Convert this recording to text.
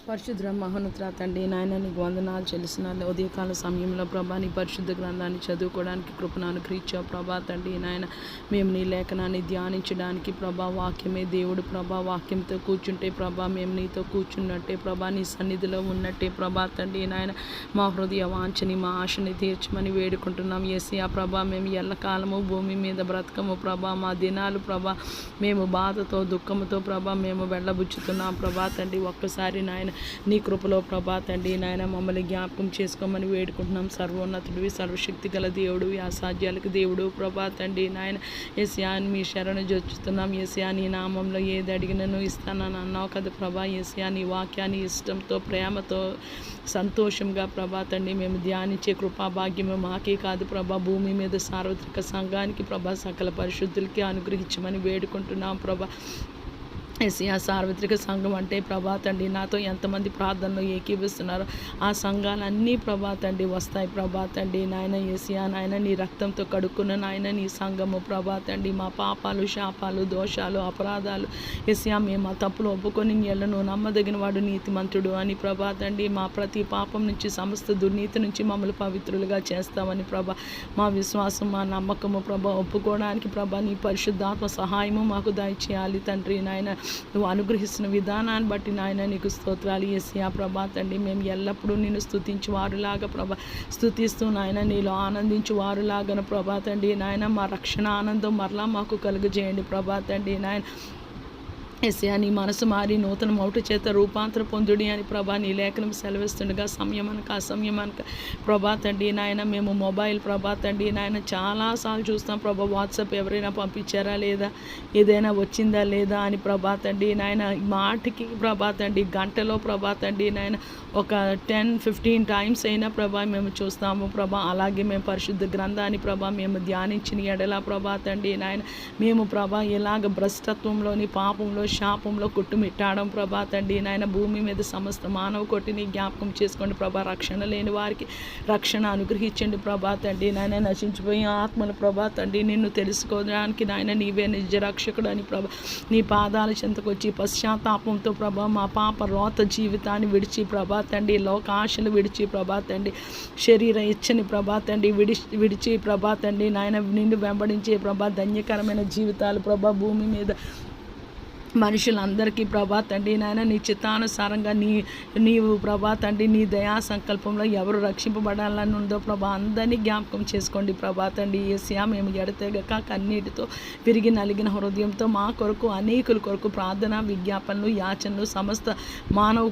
పరిశుద్ర మహోన్నత తండ్రి నాయన నీకు వందనాలు చెల్లిస్తున్నాను. ఉదయకాల సమయంలో ప్రభా నీ పరిశుద్ధ గ్రంథాన్ని చదువుకోవడానికి కృపను అనుగ్రహించావు ప్రభా తండ్రి నాయన. మేము నీ లేఖనాన్ని ధ్యానించడానికి ప్రభా వాక్యమే దేవుడు ప్రభా. వాక్యంతో కూర్చుంటే ప్రభా మేము నీతో కూర్చున్నట్టే ప్రభా, నీ సన్నిధిలో ఉన్నట్టే ప్రభా తండ్రి నాయన. మా హృదయ వాంఛని మా ఆశని తీర్చమని వేడుకుంటున్నాం యేసయ్య ప్రభా. మేము ఎల్లకాలము భూమి మీద బ్రతకము ప్రభా. మా దినాలు ప్రభా మేము బాధతో దుఃఖముతో ప్రభా మేము వెళ్ళబుచ్చుతున్నాం ప్రభా తండ్రి. ఒక్కసారి నాయన నీ కృపలో ప్రభా తండ్రి నాయన మమ్మల్ని జ్ఞాపకం చేసుకోమని వేడుకుంటున్నాం. సర్వోన్నతుడివి, సర్వశక్తి గల దేవుడివి, అసాధ్యాలకు దేవుడు ప్రభా తండ్రి నాయన. యేసయ్యా మీ శరణు జొచ్చుతున్నాం యేసయ్యా. నీ నామంలో ఏది అడిగినను ఇస్తానని అన్నావు కదా ప్రభా. యేసయ్యా నీ వాక్యాన్ని ఇష్టంతో ప్రేమతో సంతోషంగా ప్రభా తండ్రి మేము ధ్యానించే కృపాభాగ్యము మాకే కాదు ప్రభా, భూమి మీద సార్వత్రిక సంఘానికి ప్రభా సకల పరిశుద్ధులకి అనుగ్రహించమని వేడుకుంటున్నాం ప్రభా. యేసయ్యా సార్వత్రిక సంఘం అంటే ప్రభా తండ్రి నాతో ఎంతమంది ప్రార్థనలు ఏకీభిస్తున్నారో ఆ సంఘాలన్నీ ప్రభా తండ్రి వస్తాయి ప్రభా తండ్రి నాయన. యేసయ్యా నాయన నీ రక్తంతో కడుక్కున్న నాయన నీ సంఘము ప్రభా తండ్రి. మా పాపాలు శాపాలు దోషాలు అపరాధాలు యేసయ్యా మేము ఆ తప్పులు ఒప్పుకొని ఎళ్ళను నమ్మదగిన వాడు నీతిమంతుడు అని ప్రభా తండ్రి. మా ప్రతి పాపం నుంచి సమస్త దుర్నీతి నుంచి మమ్మల్ని పవిత్రులుగా చేస్తామని ప్రభా. మా విశ్వాసం మా నమ్మకము ప్రభా ఒప్పుకోవడానికి ప్రభా నీ పరిశుద్ధాత్మ సహాయము మాకు దయచేయాలి తండ్రి నాయన. నువ్వు అనుగ్రహిస్తున్న విధానాన్ని బట్టి నాయన నీకు స్తోత్రాలు యేసయ్యా ప్రభా తండ్రి. మేము ఎల్లప్పుడూ నిన్ను స్తుతించు వారులాగా ప్రభా స్తుతిస్తూ నాయన నీలో ఆనందించు వారులాగా ప్రభా తండ్రి నాయన. మా రక్షణ ఆనందం మరలా మాకు కలుగజేయండి ప్రభా తండ్రి నాయన. యేసయ్యా నీ మనసు మారి నూతన మౌటు చేత రూపాంతర పొందుడి అని ప్రభా నీ లేఖనం సెలవిస్తుండగా సమయం అనక అసమయం అనక ప్రభా తండ్రి నాయన మేము మొబైల్ ప్రభా తండ్రి నాయన చాలాసార్లు చూస్తాం ప్రభా. వాట్సాప్ ఎవరైనా పంపించారా లేదా, ఏదైనా వచ్చిందా లేదా అని ప్రభా తండ్రి నాయన. మాటికి ప్రభా తండ్రి గంటలో ప్రభా తండ్రి నాయన ఒక 10-15 టైమ్స్ అయినా ప్రభా మేము చూస్తాము ప్రభా. అలాగే మేము పరిశుద్ధ గ్రంథాన్ని ప్రభా మేము ధ్యానించిన ఎడలా ప్రభా తండ్రి నాయన మేము ప్రభా ఇలాగ భ్రష్టత్వంలోని పాపంలో శాపంలో కొట్టుమిట్టాడం ప్రభా తండ్రి నాయన. భూమి మీద సమస్త మానవ కొట్టిని జ్ఞాపకం చేసుకోండి ప్రభా. రక్షణ లేని వారికి రక్షణ అనుగ్రహించండి ప్రభా తండ్రి నాయన. నశించిపోయిన ఆత్మల ప్రభా తండ్రి నిన్ను తెలుసుకోవడానికి నాయన నీవే నిజ రక్షకుడు అని ప్రభా నీ పాదాల చెంతకొచ్చి పశ్చాత్తాపంతో ప్రభా మా పాప రోత జీవితాన్ని విడిచి ప్రభా తండ్రి, లోక ఆశలు విడిచి ప్రభా తండ్రి, శరీర ఇచ్చని ప్రభా తండ్రి విడిచి ప్రభా తండ్రి నాయన నిన్ను వెంబడించే ప్రభా ధన్యకరమైన జీవితాలు ప్రభా భూమి మీద మనుషులందరికీ ప్రభా తండ్రి నాయన నీ చిత్తానుసారంగా నీవు ప్రభా తండ్రి నీ దయా సంకల్పంలో ఎవరు రక్షింపబడాలని ఉందో ప్రభా అందరినీ జ్ఞాపకం చేసుకోండి ప్రభా తండ్రి. యేసయ్యా మేము ఎడతెగక కన్నీటితో విరిగి నలిగిన హృదయంతో మా కొరకు అనేకుల కొరకు ప్రార్థన విజ్ఞాపనలు యాచనలు సమస్త మానవ